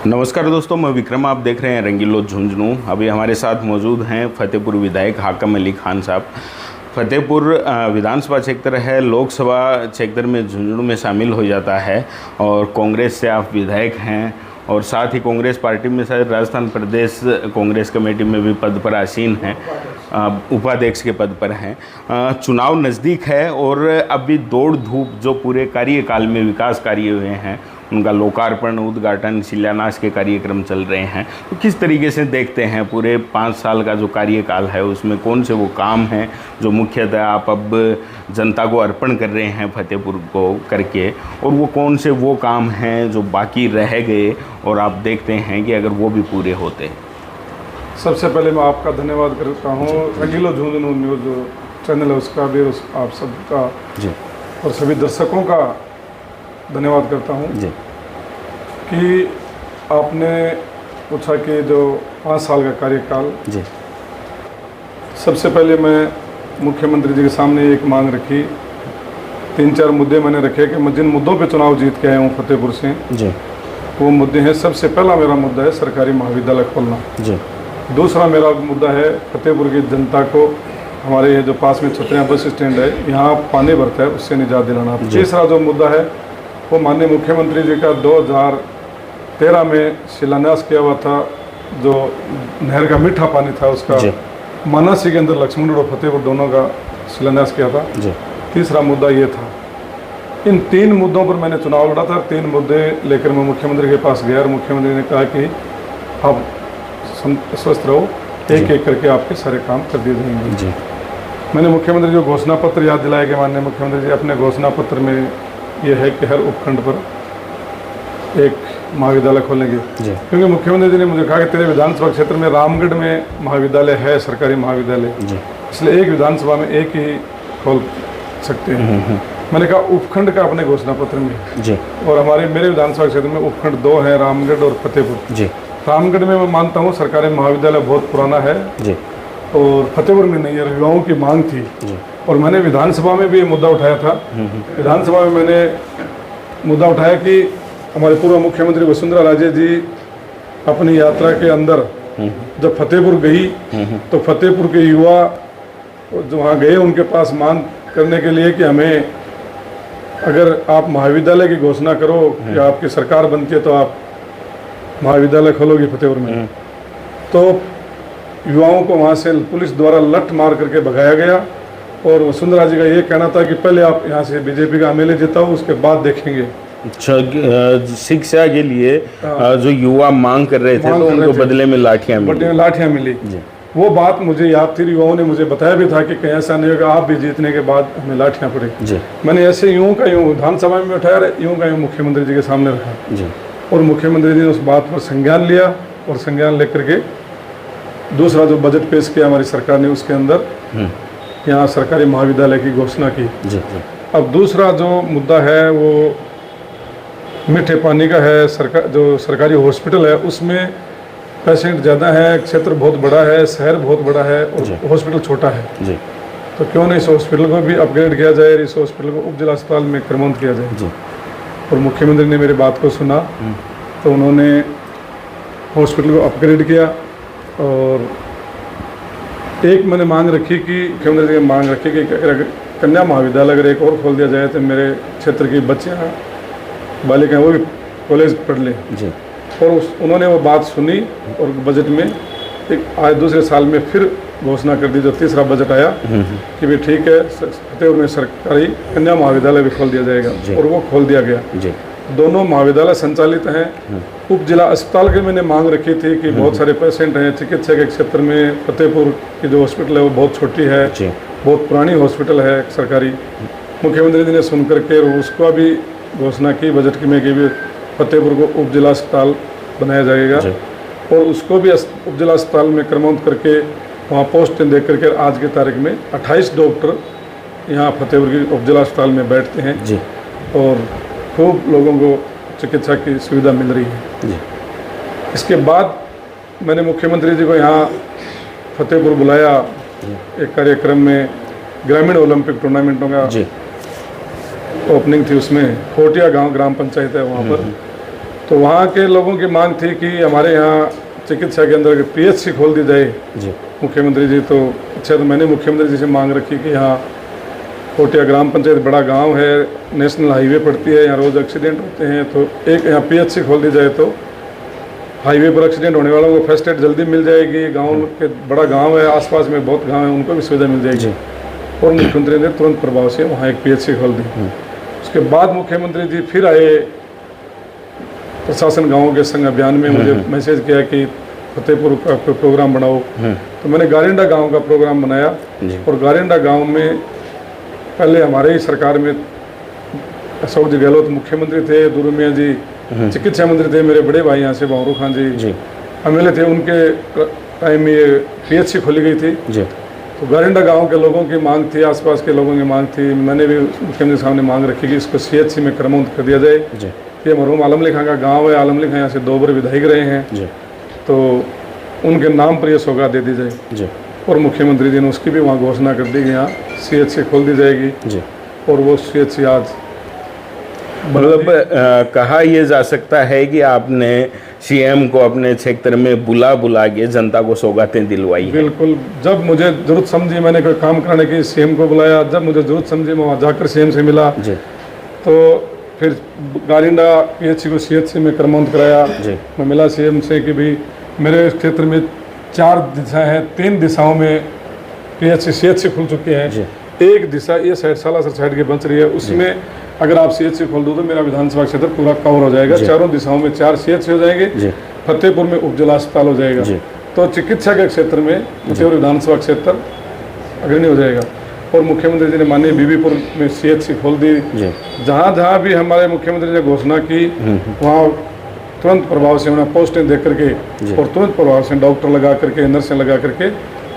नमस्कार दोस्तों, मैं विक्रम। आप देख रहे हैं रंगीलो झुंझुनू। अभी हमारे साथ मौजूद हैं फतेहपुर विधायक हाकम अली खान साहब। फतेहपुर विधानसभा क्षेत्र है, लोकसभा क्षेत्र में झुंझुनू में शामिल हो जाता है और कांग्रेस से आप विधायक हैं और साथ ही कांग्रेस पार्टी में शायद राजस्थान प्रदेश कांग्रेस कमेटी में भी पद पर आसीन हैं, उपाध्यक्ष के पद पर हैं। चुनाव नज़दीक है और अभी दौड़ धूप जो पूरे कार्यकाल में विकास कार्य हुए हैं उनका लोकार्पण, उद्घाटन, शिलान्यास के कार्यक्रम चल रहे हैं। तो किस तरीके से देखते हैं पूरे 5 साल का जो कार्यकाल है उसमें कौन से वो काम हैं जो मुख्यतः आप अब जनता को अर्पण कर रहे हैं फतेहपुर को करके, और वो कौन से वो काम हैं जो बाकी रह गए और आप देखते हैं कि अगर वो भी पूरे होते? सबसे पहले मैं आपका धन्यवाद करता हूँ। रंगीलो झुंझुनू न्यूज़ जो चैनल है उसका भी, आप सबका जी और सभी दर्शकों का धन्यवाद करता हूँ जी कि आपने पूछा कि जो 5 साल का कार्यकाल। जी सबसे पहले मैं मुख्यमंत्री जी के सामने एक मांग रखी, 3-4 मुद्दे मैंने रखे कि मैं जिन मुद्दों पे चुनाव जीत के आया हूँ फतेहपुर से, जी वो मुद्दे हैं। सबसे पहला मेरा मुद्दा है सरकारी महाविद्यालय खोलना। जी दूसरा मेरा मुद्दा है फतेहपुर की जनता को, हमारे ये जो पास में छतरिया बस स्टैंड है यहाँ पानी भरता है उससे निजात दिलाना। तीसरा जो मुद्दा है वो माननीय मुख्यमंत्री जी का 2013 में शिलान्यास किया हुआ था, जो नहर का मीठा पानी था उसका मानासी के अंदर लक्ष्मणगढ़ और फतेहपुर दोनों का शिलान्यास किया था। तीसरा मुद्दा ये था। इन 3 मुद्दों पर मैंने चुनाव लड़ा था। 3 मुद्दे लेकर मैं मुख्यमंत्री के पास गया और मुख्यमंत्री ने कहा कि आप स्वस्थ रहो, एक एक करके आपके सारे काम कर दिए जाएंगे। मैंने मुख्यमंत्री जी को घोषणा पत्र याद दिलाया कि माननीय मुख्यमंत्री जी अपने घोषणा पत्र में ये है कि हर उपखंड पर एक महाविद्यालय खोलेंगे, क्योंकि मुख्यमंत्री जी ने मुझे कहा कि तेरे विधानसभा क्षेत्र में रामगढ़ में महाविद्यालय है, सरकारी महाविद्यालय, इसलिए एक विधानसभा में एक ही खोल सकते हैं। मैंने कहा उपखंड का अपने घोषणा पत्र में, और मेरे विधानसभा क्षेत्र में उपखंड 2 हैं, रामगढ़ और फतेहपुर। रामगढ़ में मैं मानता हूँ सरकारी महाविद्यालय बहुत पुराना है और फतेहपुर में नहीं है, युवाओं की मांग थी और मैंने विधानसभा में भी ये मुद्दा उठाया था। विधानसभा में मैंने मुद्दा उठाया कि हमारे पूर्व मुख्यमंत्री वसुंधरा राजे जी अपनी यात्रा के अंदर जब फतेहपुर गई तो फतेहपुर के युवा जो वहाँ गए उनके पास मांग करने के लिए कि हमें अगर आप महाविद्यालय की घोषणा करो कि आपकी सरकार बनती है तो आप महाविद्यालय खोलोगी फतेहपुर में, तो युवाओं को वहाँ से पुलिस द्वारा लठ मार करके भगाया गया और वसुंधरा जी का ये कहना था कि पहले आप यहाँ से बीजेपी का एमएलए जिताओ, उसके बाद देखेंगे। अच्छा, शिक्षा के लिए जो युवा मांग कर रहे थे तो उनको बदले में लाठियाँ मिली। वो बात मुझे याद थी, युवाओं ने मुझे बताया भी था कि कहीं ऐसा नहीं होगा आप भी जीतने के बाद हमें लाठियाँ पड़ेगी। मैंने ऐसे यूँ का यूँ विधानसभा में उठाया, यूँ का यूँ मुख्यमंत्री जी के सामने रखा और मुख्यमंत्री जी ने उस बात पर संज्ञान लिया और संज्ञान लेकर के दूसरा जो बजट पेश किया हमारी सरकार ने, उसके अंदर यहाँ सरकारी महाविद्यालय की घोषणा की। अब दूसरा जो मुद्दा है वो मीठे पानी का है। जो सरकारी हॉस्पिटल है उसमें पेशेंट ज़्यादा है, क्षेत्र बहुत बड़ा है, शहर बहुत बड़ा है और हॉस्पिटल छोटा है, तो क्यों नहीं इस हॉस्पिटल को भी अपग्रेड किया जाए, इस हॉस्पिटल को उप जिला अस्पताल में क्रमोन्नत किया जाए। और मुख्यमंत्री ने मेरी बात को सुना तो उन्होंने हॉस्पिटल को अपग्रेड किया और एक मैंने मांग रखी कि मुख्यमंत्री जी ने मांग रखी कि अगर कन्या महाविद्यालय अगर एक और खोल दिया जाए तो मेरे क्षेत्र की बच्चियाँ बालिकाएँ वो भी कॉलेज पढ़ लें। और उन्होंने वो बात सुनी और बजट में आज दूसरे साल में फिर घोषणा कर दी, जो तीसरा बजट आया कि भी ठीक है फतेहपुर में सरकारी कन्या महाविद्यालय भी खोल दिया जाएगा और वो खोल दिया गया। दोनों महाविद्यालय संचालित हैं। उप जिला अस्पताल की मैंने मांग रखी थी कि बहुत सारे पेशेंट हैं चिकित्सा के क्षेत्र में, फतेहपुर की जो हॉस्पिटल है वो बहुत छोटी है, बहुत पुरानी हॉस्पिटल है सरकारी। मुख्यमंत्री जी ने सुन करके उसका भी घोषणा की बजट की में कि भी फतेहपुर को उप जिला अस्पताल बनाया जाएगा और उसको भी उप जिला अस्पताल में क्रमोन्नत करके वहाँ पोस्टें दे करके आज की तारीख में 28 डॉक्टर यहाँ फतेहपुर की उप जिला अस्पताल में बैठते हैं और खूब लोगों को चिकित्सा की सुविधा मिल रही है। इसके बाद मैंने मुख्यमंत्री जी को यहाँ फतेहपुर बुलाया एक कार्यक्रम में, ग्रामीण ओलंपिक टूर्नामेंटों का ओपनिंग थी, उसमें कोटिया गांव ग्राम पंचायत है वहाँ पर, तो वहाँ के लोगों की मांग थी कि हमारे यहाँ चिकित्सा के अंदर पीएचसी खोल दी जाए जी। मुख्यमंत्री जी। तो अच्छा, तो मैंने मुख्यमंत्री जी से मांग रखी कि यहाँ कोटिया ग्राम पंचायत बड़ा गांव है, नेशनल हाईवे पड़ती है, यहाँ रोज़ एक्सीडेंट होते हैं, तो एक यहाँ पीएचसी खोल दी जाए तो हाईवे पर एक्सीडेंट होने वालों को फर्स्ट एड जल्दी मिल जाएगी। गांव के बड़ा गांव है, आसपास में बहुत गांव है, उनको भी सुविधा मिल जाएगी। और मुख्यमंत्री ने तुरंत प्रभाव से वहाँ एक पीएचसी खोल दी। उसके बाद मुख्यमंत्री जी फिर आए प्रशासन गाँव के संग अभियान में, मुझे मैसेज किया कि फतेहपुर का कोई प्रोग्राम बनाओ। तो मैंने गारिंडा गांव का प्रोग्राम बनाया। और गारिंडा गांव में पहले हमारे ही सरकार में अशोक जी गहलोत मुख्यमंत्री थे, दुरू मियाँ जी चिकित्सा मंत्री थे, मेरे बड़े भाई यहाँ से बावरू खान जी एमएलए थे, उनके टाइम में ये पीएचसी खोली गई थी। तो गारिंडा गांव के लोगों की मांग थी, आसपास के लोगों की मांग थी, मैंने भी मुख्यमंत्री साहब ने मांग रखी कि इसको सीएचसी में क्रमबद्ध कर दिया जाए। ये मरहूम आलम अली खां का गाँव है, आलम अली खां यहाँ से 2 बार विधायक रहे हैं, तो उनके नाम पर यह सौगात दे दी जाए। और मुख्यमंत्री जी ने उसकी भी वहाँ घोषणा कर दी कि यहाँ सीएचसी खोल दी जाएगी। और वो सीएचसी आज मतलब कहा यह जा सकता है कि आपने सीएम को अपने क्षेत्र में बुला के जनता को सौगातें दिलवाई। बिल्कुल, जब मुझे जरूरत समझी मैंने कोई काम कराने की सीएम को बुलाया, जब मुझे जरूरत समझी मैं वहाँ जाकर सीएम से मिला। तो फिर गारिंडा पीएचसी को सीएचसी में क्रमबद्ध कराया। मैं मिला सीएम से कि भाई मेरे क्षेत्र में 4 दिशा हैं, 3 दिशाओं में पीएचसी सीएचसी खुल चुके हैं। एक दिशा ये साइड सालासर साइड की बन रही है, उसमें अगर आप सीएचसी खोल दो तो मेरा विधानसभा क्षेत्र पूरा कवर हो जाएगा। चारों दिशाओं में 4 सीएचसी हो जाएंगे, फतेहपुर में उपजिला अस्पताल हो जाएगा। तो चिकित्सा के क्षेत्र में फतेहपुर विधानसभा क्षेत्र अग्रणी हो जाएगा। और मुख्यमंत्री जी ने माननीय बीबीपुर में सीएचसी खोल दी। जहाँ जहाँ भी हमारे मुख्यमंत्री ने घोषणा की वहाँ तुरंत प्रभाव से उन्हें पोस्टें दे करके और तुरंत प्रभाव से डॉक्टर लगा करके, नर्सें लगा करके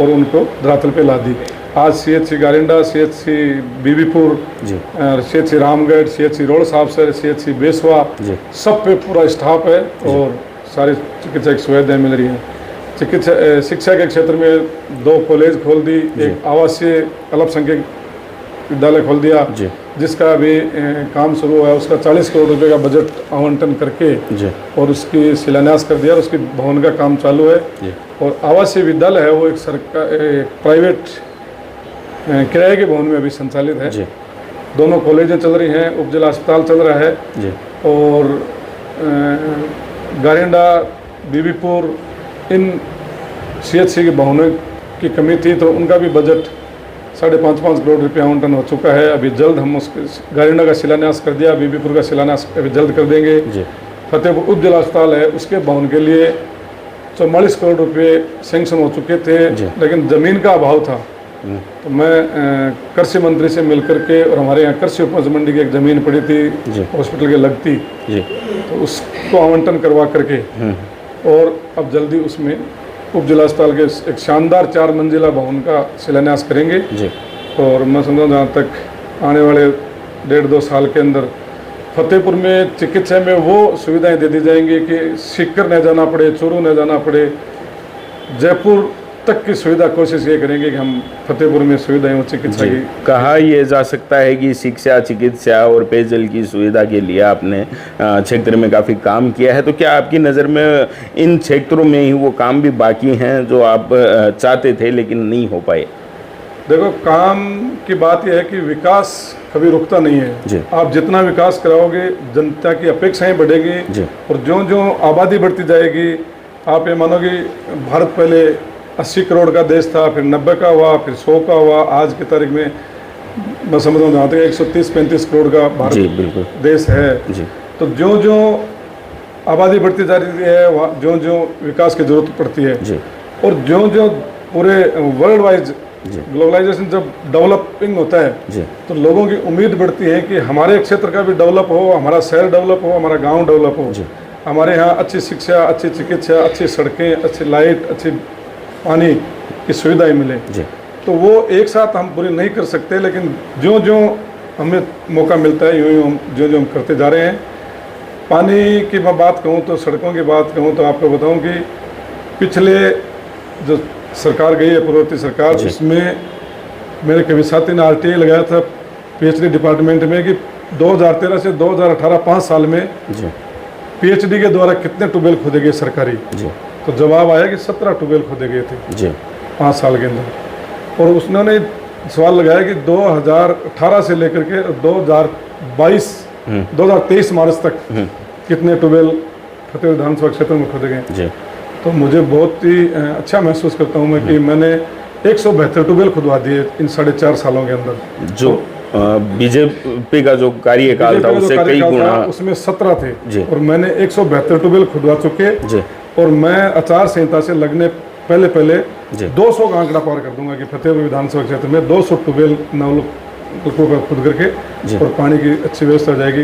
और उनको धरातल पे ला दी। आज CHC Garinda, CHC Bibipur, CHC Ramgarh, CHC road Sahabsar, CHC Beswa, सब पे पूरा स्टाफ है और सारी चिकित्सा की सुविधाएँ मिल रही हैं। चिकित्सा शिक्षा के क्षेत्र में 2 कॉलेज खोल दी, एक आवासीय अल्पसंख्यक विद्यालय खोल दिया जिसका अभी काम शुरू हुआ है। उसका 40 करोड़ रुपए का बजट आवंटन करके और उसकी शिलान्यास कर दिया और उसकी भवन का काम चालू है। और आवासीय विद्यालय है वो एक प्राइवेट किराए के भवन में अभी संचालित है। दोनों कॉलेजें चल रही हैं, उपजिला अस्पताल चल रहा है। और गारिंडा, बीबीपुर, इन सीएचसी के भवनों की कमी थी तो उनका भी बजट 5.5 करोड़ रुपये आवंटन हो चुका है। अभी जल्द हम उस गारिंडा का शिलान्यास कर दिया, बीबीपुर का शिलान्यास अभी जल्द कर देंगे। फतेहपुर उपजिला अस्पताल है, उसके भवन के लिए 44 करोड़ रुपये सैंक्शन हो चुके थे, लेकिन ज़मीन का अभाव था। तो मैं कृषि मंत्री से मिलकर के, और हमारे यहाँ कृषि उपज मंडी की एक ज़मीन पड़ी थी हॉस्पिटल के लगती, तो उसको आवंटन करवा करके और अब जल्दी उसमें उपजिला अस्पताल के एक शानदार 4 मंजिला भवन का शिलान्यास करेंगे। और मैं समझा जहाँ तक आने वाले 1.5-2 साल के अंदर फतेहपुर में चिकित्सा में वो सुविधाएं दे दी जाएंगी कि सीकर न जाना पड़े, चूरू न जाना पड़े, जयपुर तक की सुविधा कोशिश ये करेंगे कि हम फतेहपुर में सुविधाएं हो चिकित्सा की। कहा यह जा सकता है कि शिक्षा, चिकित्सा और पेयजल की सुविधा के लिए आपने क्षेत्र में काफ़ी काम किया है, तो क्या आपकी नज़र में इन क्षेत्रों में ही वो काम भी बाकी हैं जो आप चाहते थे लेकिन नहीं हो पाए? देखो, काम की बात यह है कि विकास कभी रुकता नहीं है। आप जितना विकास कराओगे जनता की अपेक्षाएं बढ़ेगी और जो आबादी बढ़ती जाएगी, आप ये मानोगे भारत पहले 80 करोड़ का देश था, फिर 90 का हुआ, फिर 100 का हुआ, आज की तारीख में मैं समझ रहा हूँ 130-135 करोड़ का भारत देश है। तो जो आबादी बढ़ती जा रही है, जो विकास की जरूरत पड़ती है और जो पूरे वर्ल्ड वाइज ग्लोबलाइजेशन जब डेवलपिंग होता है तो लोगों की उम्मीद बढ़ती है कि हमारे क्षेत्र का भी डेवलप हो, हमारा शहर डेवलप हो, हमारा गाँव डेवलप हो, हमारे यहाँ अच्छी शिक्षा, अच्छी चिकित्सा, अच्छी सड़कें, अच्छी लाइट, अच्छी पानी की सुविधाएं मिले। तो वो एक साथ हम पूरी नहीं कर सकते, लेकिन जो हमें मौका मिलता है यूँ जो हम करते जा रहे हैं। पानी की मैं बात कहूँ तो, सड़कों की बात कहूँ तो आपको बताऊँ कि पिछले जो सरकार गई है पूर्ववर्ती सरकार, उसमें मेरे कभी साथी ने RTI लगाया था PhD डिपार्टमेंट में कि 2013 से 2018 5 साल में पीएचडी के द्वारा कितने ट्यूबवेल खोदे गए सरकारी, जी तो जवाब आया कि 17 ट्यूबवेल खोदे गए थे जी 5 साल के अंदर। और उसने सवाल लगाया कि 2018 से लेकर के 2023 मार्च तक कितने ट्यूबवेल फतेहपुर विधानसभा क्षेत्र में खोदे गए। जी तो मुझे बहुत ही अच्छा महसूस करता हूँ मैं कि मैंने 172 ट्यूबवेल खुदवा दिए इन 4.5 सालों के अंदर। जो बीजेपी का जो कार्यकाल था उससे कई गुना, उसमें 17 थे जी। और मैंने 172 ट्यूबवेल खुदवा चुके जी और मैं आचार संहिता से लगने पहले जी 200 का आंकड़ा पार कर दूंगा कि फतेहपुर विधानसभा क्षेत्र में 200 ट्यूबवेल नलकूपों का खुद करके जी। और पानी की अच्छी व्यवस्था हो जाएगी।